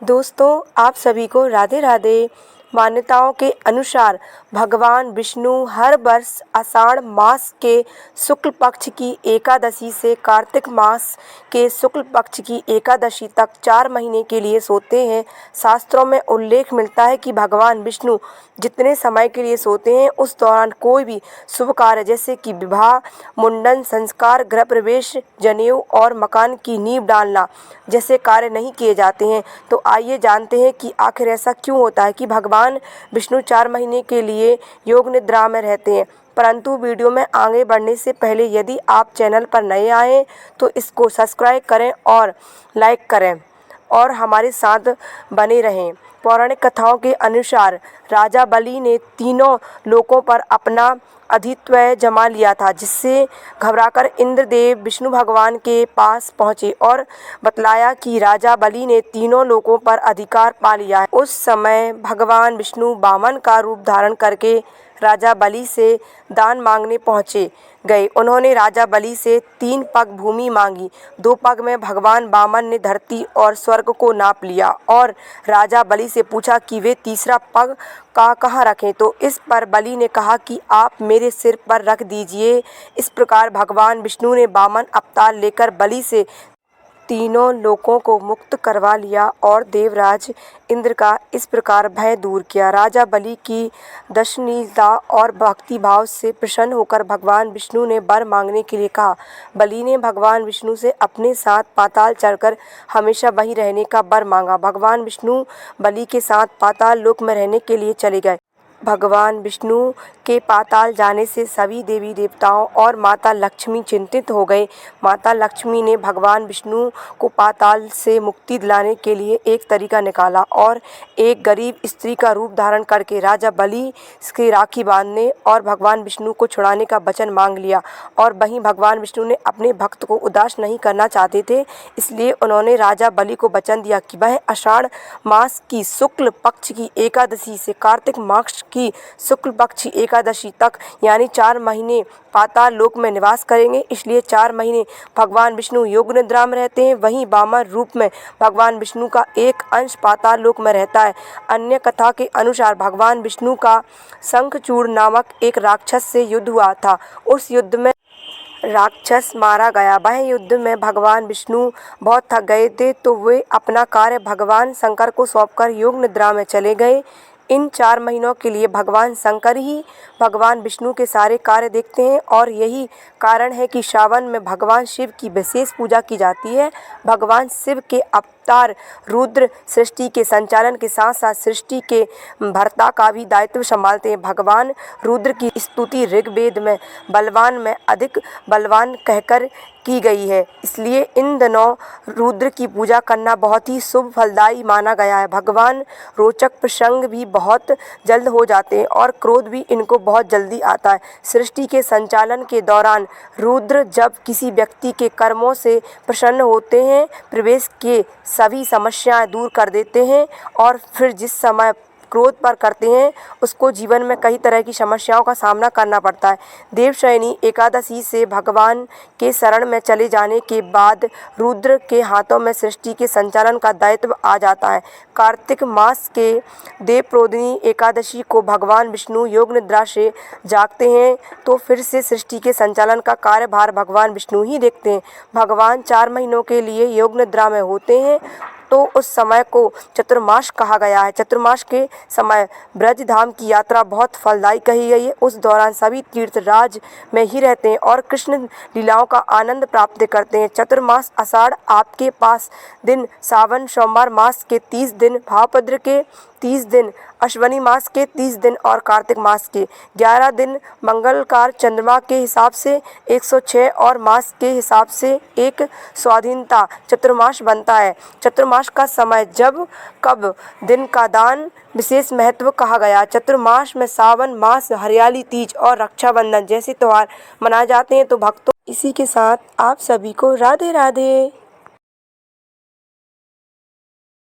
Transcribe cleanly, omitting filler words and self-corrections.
दोस्तों, आप सभी को राधे राधे। मान्यताओं के अनुसार भगवान विष्णु हर वर्ष आषाढ़ मास के शुक्ल पक्ष की एकादशी से कार्तिक मास के शुक्ल पक्ष की एकादशी तक 4 महीने के लिए सोते हैं। शास्त्रों में उल्लेख मिलता है कि भगवान विष्णु जितने समय के लिए सोते हैं उस दौरान कोई भी शुभ कार्य जैसे कि विवाह, मुंडन संस्कार, गृह प्रवेश, जनेऊ और मकान की नींव डालना जैसे कार्य नहीं किए जाते हैं। तो आइए जानते हैं कि आखिर ऐसा क्यों होता है कि भगवान विष्णु 4 महीने के लिए योग निद्रा में रहते हैं। परंतु वीडियो में आगे बढ़ने से पहले यदि आप चैनल पर नए आए तो इसको सब्सक्राइब करें और लाइक करें और हमारे साथ बने रहें। पौराणिक कथाओं के अनुसार राजा बलि ने तीनों लोकों पर अपना आधिपत्य जमा लिया था, जिससे घबराकर इंद्रदेव विष्णु भगवान के पास पहुंचे और बतलाया कि राजा बलि ने तीनों लोकों पर अधिकार पा लिया है। उस समय भगवान विष्णु वामन का रूप धारण करके राजा बलि से दान मांगने पहुंचे गए। उन्होंने राजा बलि से 3 पग भूमि मांगी। 2 पग में भगवान वामन ने धरती और स्वर्ग को नाप लिया और राजा बलि से पूछा कि वे तीसरा पग कहाँ रखें। तो इस पर बलि ने कहा कि आप मेरे सिर पर रख दीजिए। इस प्रकार भगवान विष्णु ने वामन अवतार लेकर बलि से तीनों लोकों को मुक्त करवा लिया और देवराज इंद्र का इस प्रकार भय दूर किया। राजा बलि की दर्शनीयता और भक्ति भाव से प्रसन्न होकर भगवान विष्णु ने वर मांगने के लिए कहा। बलि ने भगवान विष्णु से अपने साथ पाताल चढ़कर हमेशा वहीं रहने का वर मांगा। भगवान विष्णु बलि के साथ पाताल लोक में रहने के लिए चले गए। भगवान विष्णु के पाताल जाने से सभी देवी देवताओं और माता लक्ष्मी चिंतित हो गए। माता लक्ष्मी ने भगवान विष्णु को पाताल से मुक्ति दिलाने के लिए एक तरीका निकाला और एक गरीब स्त्री का रूप धारण करके राजा बलि की राखी बांधने और भगवान विष्णु को छुड़ाने का वचन मांग लिया। और वहीं भगवान विष्णु ने अपने भक्त को उदास नहीं करना चाहते थे, इसलिए उन्होंने राजा बलि को वचन दिया कि वह आषाढ़ मास की शुक्ल पक्ष की एकादशी से कार्तिक मास की शुक्ल पक्ष एकादशी तक यानी 4 महीने पाताल लोक में निवास करेंगे। इसलिए 4 महीने भगवान विष्णु योग निद्रा में रहते हैं। वहीं वामन रूप में भगवान विष्णु का एक अंश पाताल लोक में रहता है। अन्य कथा के अनुसार भगवान विष्णु का शंखचूड़ नामक एक राक्षस से युद्ध हुआ था। उस युद्ध में राक्षस मारा गया। वह युद्ध में भगवान विष्णु बहुत थक गए थे, तो वे अपना कार्य भगवान शंकर को सौंपकर योग निद्रा में चले गए। इन 4 महीनों के लिए भगवान शंकर ही भगवान विष्णु के सारे कार्य देखते हैं और यही कारण है कि सावन में भगवान शिव की विशेष पूजा की जाती है। भगवान शिव के अवतार रुद्र सृष्टि के संचालन के साथ साथ सृष्टि के भर्ता का भी दायित्व संभालते हैं। भगवान रुद्र की स्तुति ऋग्वेद में बलवान में अधिक बलवान कहकर की गई है, इसलिए इन दिनों रुद्र की पूजा करना बहुत ही शुभ फलदायी माना गया है। भगवान रोचक प्रसंग भी बहुत जल्द हो जाते हैं और क्रोध भी इनको बहुत जल्दी आता है। सृष्टि के संचालन के दौरान रुद्र जब किसी व्यक्ति के कर्मों से प्रसन्न होते हैं, प्रवेश के सभी समस्याएं दूर कर देते हैं और फिर जिस समय क्रोध पर करते हैं उसको जीवन में कई तरह की समस्याओं का सामना करना पड़ता है। देवशयनी एकादशी से भगवान के शरण में चले जाने के बाद रुद्र के हाथों में सृष्टि के संचालन का दायित्व आ जाता है। कार्तिक मास के देवप्रोदिनी एकादशी को भगवान विष्णु योग निद्रा से जागते हैं, तो फिर से सृष्टि के संचालन का कार्यभार भगवान विष्णु ही देखते हैं। भगवान 4 महीनों के लिए योग निद्रा में होते हैं, तो उस समय को चतुर्मास कहा गया है। चतुर्मास के समय ब्रज धाम की यात्रा बहुत फलदायी कही गई है। उस दौरान सभी तीर्थराज में ही रहते हैं और कृष्ण लीलाओं का आनंद प्राप्त करते हैं। चतुर्मास आषाढ़ आपके पास दिन, सावन सोमवार मास के 30 दिन, भाद्रपद के 30 दिन, अश्विनी मास के 30 दिन और कार्तिक मास के 11 दिन मंगलकार चंद्रमा के हिसाब से 106 और मास के हिसाब से एक स्वाधीनता चतुर्मास बनता है। चतुर्मास का समय जब कब दिन का दान विशेष महत्व कहा गया। चतुर्मास में सावन मास, हरियाली तीज और रक्षाबंधन जैसे त्यौहार मनाए जाते हैं। तो भक्तों, इसी के साथ आप सभी को राधे राधे।